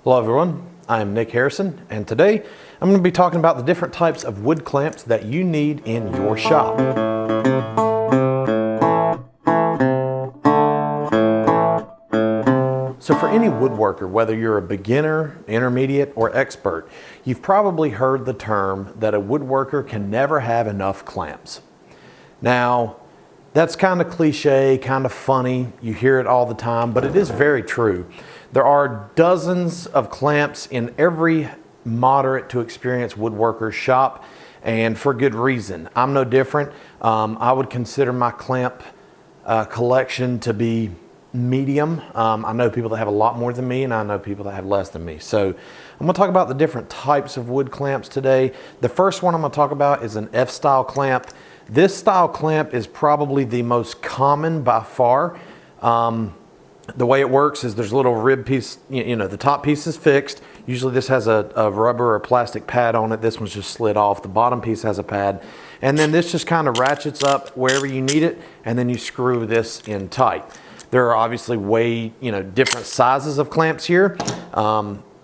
Hello everyone, I'm Nick Harrison, and today I'm going to be talking about the different types of wood clamps that you need in your shop. So for any woodworker, whether you're a beginner, intermediate, or expert, you've probably heard the term that a woodworker can never have enough clamps. Now, that's kind of cliche, kind of funny, you hear it all the time, but it is very true. There are dozens of clamps in every moderate to experienced woodworker's shop, and for good reason. I'm no different. I would consider my clamp collection to be medium. I know people that have a lot more than me, and I know people that have less than me. So I'm going to talk about the different types of wood clamps today. The first one I'm going to talk about is an F-style clamp. This style clamp is probably the most common by far. The way it works is there's a little rib piece, the top piece is fixed. Usually this has a rubber or plastic pad on it. This one's just slid off. The bottom piece has a pad. And then this just kind of ratchets up wherever you need it, and then you screw this in tight. There are obviously different sizes of clamps here.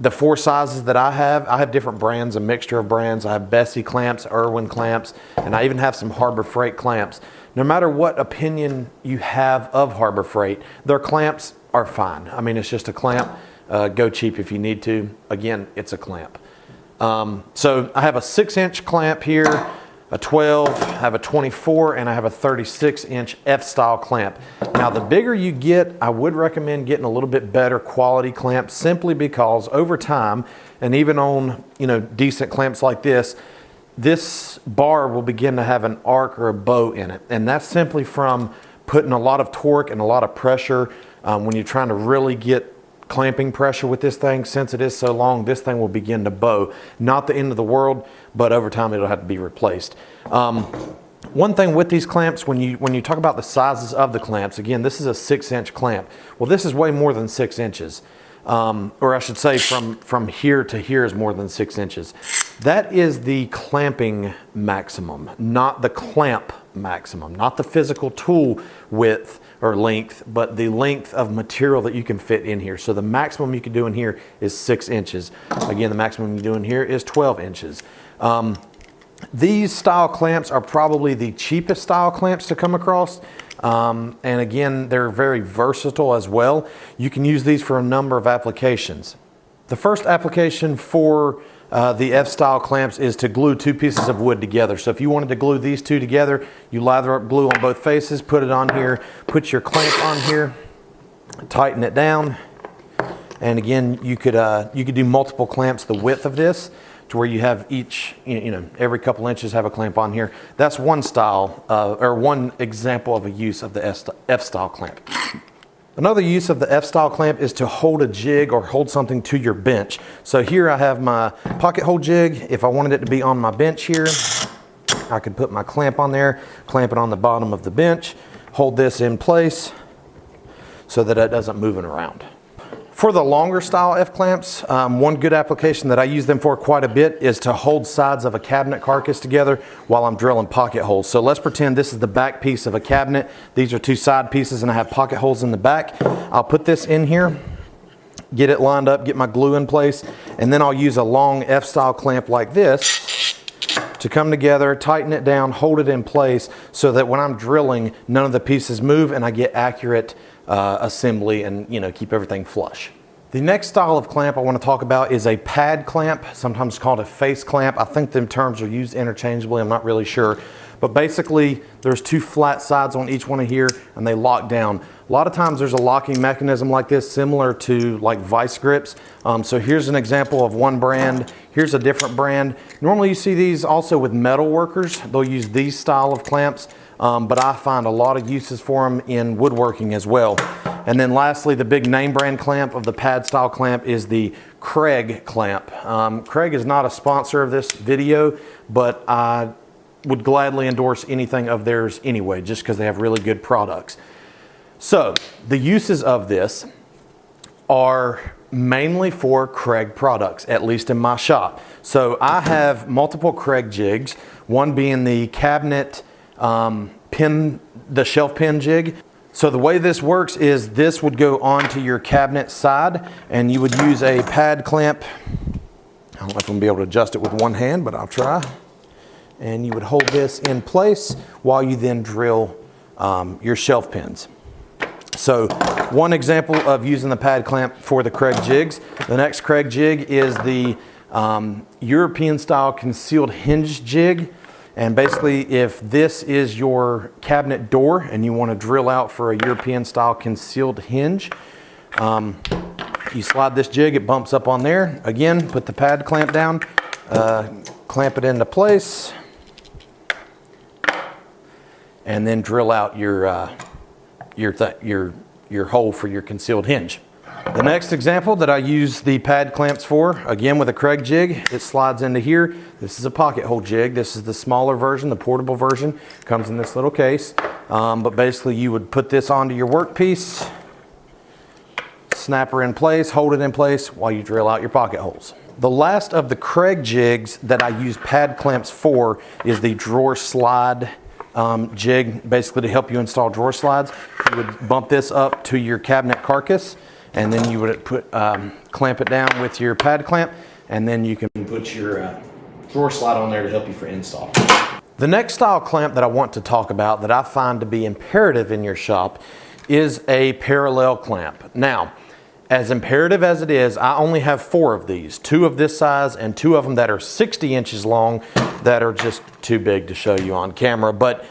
The four sizes that I have different brands, a mixture of brands. I have Bessie clamps, Irwin clamps, and I even have some Harbor Freight clamps. No matter what opinion you have of Harbor Freight, their clamps are fine. I mean, it's just a clamp. Go cheap if you need to. Again, it's a clamp. So I have a 6-inch clamp here, a 12, I have a 24, and I have a 36-inch F-style clamp. Now, the bigger you get, I would recommend getting a little bit better quality clamp, simply because over time, and even on decent clamps like this bar will begin to have an arc or a bow in it, and that's simply from putting a lot of torque and a lot of pressure. When you're trying to really get clamping pressure with this thing, since it is so long, this thing will begin to bow. Not the end of the world, but over time it'll have to be replaced. One thing with these clamps, when you talk about the sizes of the clamps, again, this is a 6-inch clamp. Well, this is way more than 6 inches. Or I should say from here to here is more than 6 inches. That is the clamping maximum, not the clamp maximum, not the physical tool width or length, but the length of material that you can fit in here. So the maximum you can do in here is 6 inches. Again, the maximum you can do in here is 12 inches. These style clamps are probably the cheapest style clamps to come across. And again, they're very versatile as well. You can use these for a number of applications. The first application for the F-style clamps is to glue two pieces of wood together. So if you wanted to glue these two together, you lather up glue on both faces, put it on here, put your clamp on here, tighten it down. And again, you could do multiple clamps the width of this, to where you have each, every couple inches have a clamp on here. That's one style, or one example of a use of the F-style clamp. Another use of the F-style clamp is to hold a jig or hold something to your bench. So here I have my pocket hole jig. If I wanted it to be on my bench here, I could put my clamp on there, clamp it on the bottom of the bench, hold this in place so that it doesn't move it around. For the longer style F-clamps, one good application that I use them for quite a bit is to hold sides of a cabinet carcass together while I'm drilling pocket holes. So let's pretend this is the back piece of a cabinet. These are two side pieces and I have pocket holes in the back. I'll put this in here, get it lined up, get my glue in place, and then I'll use a long F-style clamp like this to come together, tighten it down, hold it in place so that when I'm drilling, none of the pieces move and I get accurate assembly and keep everything flush. The next style of clamp I want to talk about is a pad clamp, sometimes called a face clamp. I think them terms are used interchangeably, I'm not really sure. But basically, there's two flat sides on each one of here and they lock down. A lot of times there's a locking mechanism like this, similar to like vice grips. So here's an example of one brand. Here's a different brand. Normally you see these also with metal workers. They'll use these style of clamps. But I find a lot of uses for them in woodworking as well. And then lastly, the big name brand clamp of the pad style clamp is the Craig clamp. Craig is not a sponsor of this video, but I would gladly endorse anything of theirs anyway, just because they have really good products. So the uses of this are mainly for Craig products, at least in my shop. So I have multiple Craig jigs, one being the cabinet the shelf pin jig. So the way this works is this would go onto your cabinet side, and you would use a pad clamp. I don't know if I'm going to be able to adjust it with one hand, but I'll try. And you would hold this in place while you then drill your shelf pins. So one example of using the pad clamp for the Craig jigs. The next Craig jig is the European style concealed hinge jig. And basically, if this is your cabinet door and you want to drill out for a European style concealed hinge, you slide this jig, it bumps up on there. Again, put the pad clamp down, clamp it into place, and then drill out your hole for your concealed hinge. The next example that I use the pad clamps for, again with a Craig jig, it slides into here. This is a pocket hole jig. This is the smaller version, the portable version. Comes in this little case. But basically you would put this onto your workpiece, snap her in place, hold it in place while you drill out your pocket holes. The last of the Craig jigs that I use pad clamps for is the drawer slide jig, basically to help you install drawer slides. You would bump this up to your cabinet carcass, and then you would clamp it down with your pad clamp, and then you can put your drawer slide on there to help you for install. The next style clamp that I want to talk about that I find to be imperative in your shop is a parallel clamp. Now, as imperative as it is, I only have 4 of these, 2 of this size and 2 of them that are 60 inches long that are just too big to show you on camera. But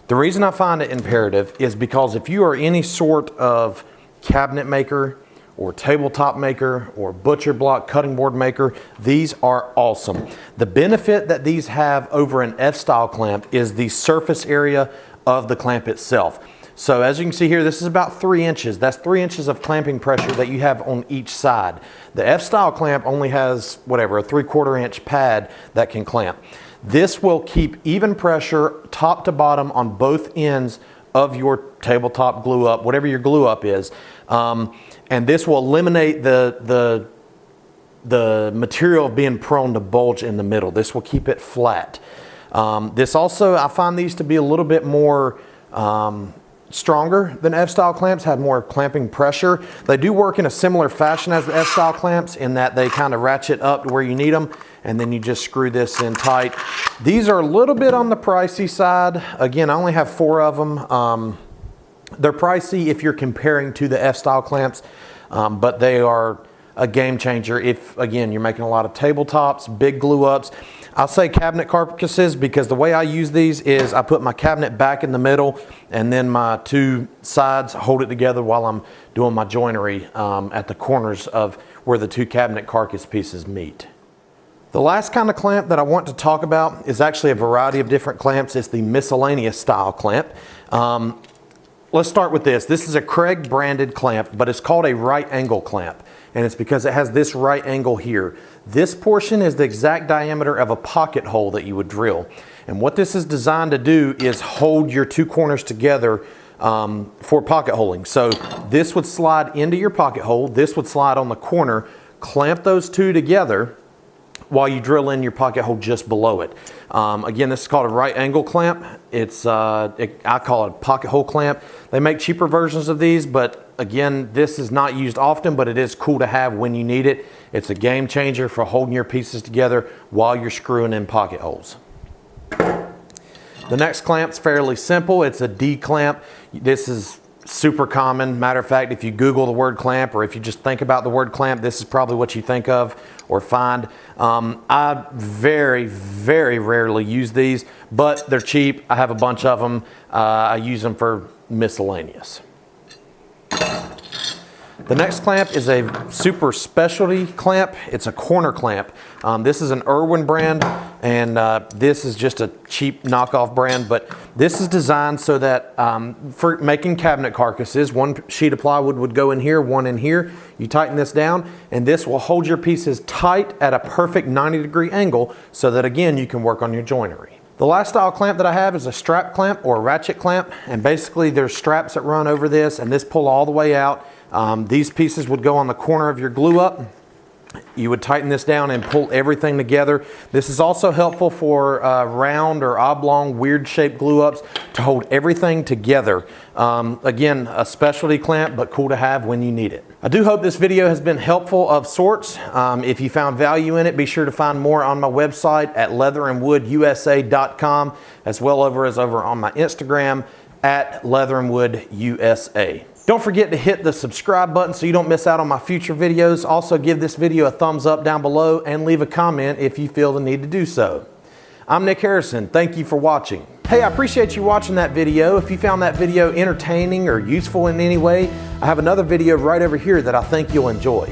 the reason I find it imperative is because if you are any sort of cabinet maker or tabletop maker or butcher block cutting board maker, these are awesome. The benefit that these have over an F-style clamp is the surface area of the clamp itself. So as you can see here, this is about 3 inches. That's 3 inches of clamping pressure that you have on each side. The F-style clamp only has, whatever, a 3/4 inch pad that can clamp. This will keep even pressure top to bottom on both ends of your tabletop glue up, whatever your glue up is. And this will eliminate the material being prone to bulge in the middle. This will keep it flat. This also, I find these to be a little bit more stronger than F-style clamps, have more clamping pressure. They do work in a similar fashion as the F-style clamps in that they kind of ratchet up to where you need them, and then you just screw this in tight. These are a little bit on the pricey side. Again, I only have 4 of them. They're pricey if you're comparing to the F-style clamps, but they are a game changer if, again, you're making a lot of tabletops, big glue ups. I'll say cabinet carcasses because the way I use these is I put my cabinet back in the middle and then my 2 sides hold it together while I'm doing my joinery at the corners of where the 2 cabinet carcass pieces meet. The last kind of clamp that I want to talk about is actually a variety of different clamps. It's the miscellaneous style clamp. Let's start with this. This is a Craig branded clamp, but it's called a right angle clamp. And it's because it has this right angle here. This portion is the exact diameter of a pocket hole that you would drill. And what this is designed to do is hold your 2 corners together for pocket holing. So this would slide into your pocket hole. This would slide on the corner. Clamp those 2 together while you drill in your pocket hole just below it. Again, this is called a right angle clamp. It's I call it a pocket hole clamp. They make cheaper versions of these, but again, this is not used often, but it is cool to have when you need it. It's a game changer for holding your pieces together while you're screwing in pocket holes. The next clamp's fairly simple. It's a D clamp. This is super common. Matter of fact, if you Google the word clamp or if you just think about the word clamp, this is probably what you think of or find. I very, very rarely use these, but they're cheap. I have a bunch of them. I use them for miscellaneous. The next clamp is a super specialty clamp. It's a corner clamp. This is an Irwin brand, and this is just a cheap knockoff brand, but this is designed so that for making cabinet carcasses, 1 sheet of plywood would go in here, 1 in here. You tighten this down, and this will hold your pieces tight at a perfect 90-degree angle so that, again, you can work on your joinery. The last style clamp that I have is a strap clamp or a ratchet clamp, and basically there's straps that run over this, and this pull all the way out. These pieces would go on the corner of your glue up, You would tighten this down and pull everything together. This is also helpful for round or oblong, weird shaped glue ups to hold everything together. Again, a specialty clamp, but cool to have when you need it. I do hope this video has been helpful of sorts. If you found value in it, be sure to find more on my website at leatherandwoodusa.com, as well as over on my Instagram at leatherandwoodusa. Don't forget to hit the subscribe button so you don't miss out on my future videos. Also, give this video a thumbs up down below and leave a comment if you feel the need to do so. I'm Nick Harrison. Thank you for watching. Hey, I appreciate you watching that video. If you found that video entertaining or useful in any way, I have another video right over here that I think you'll enjoy.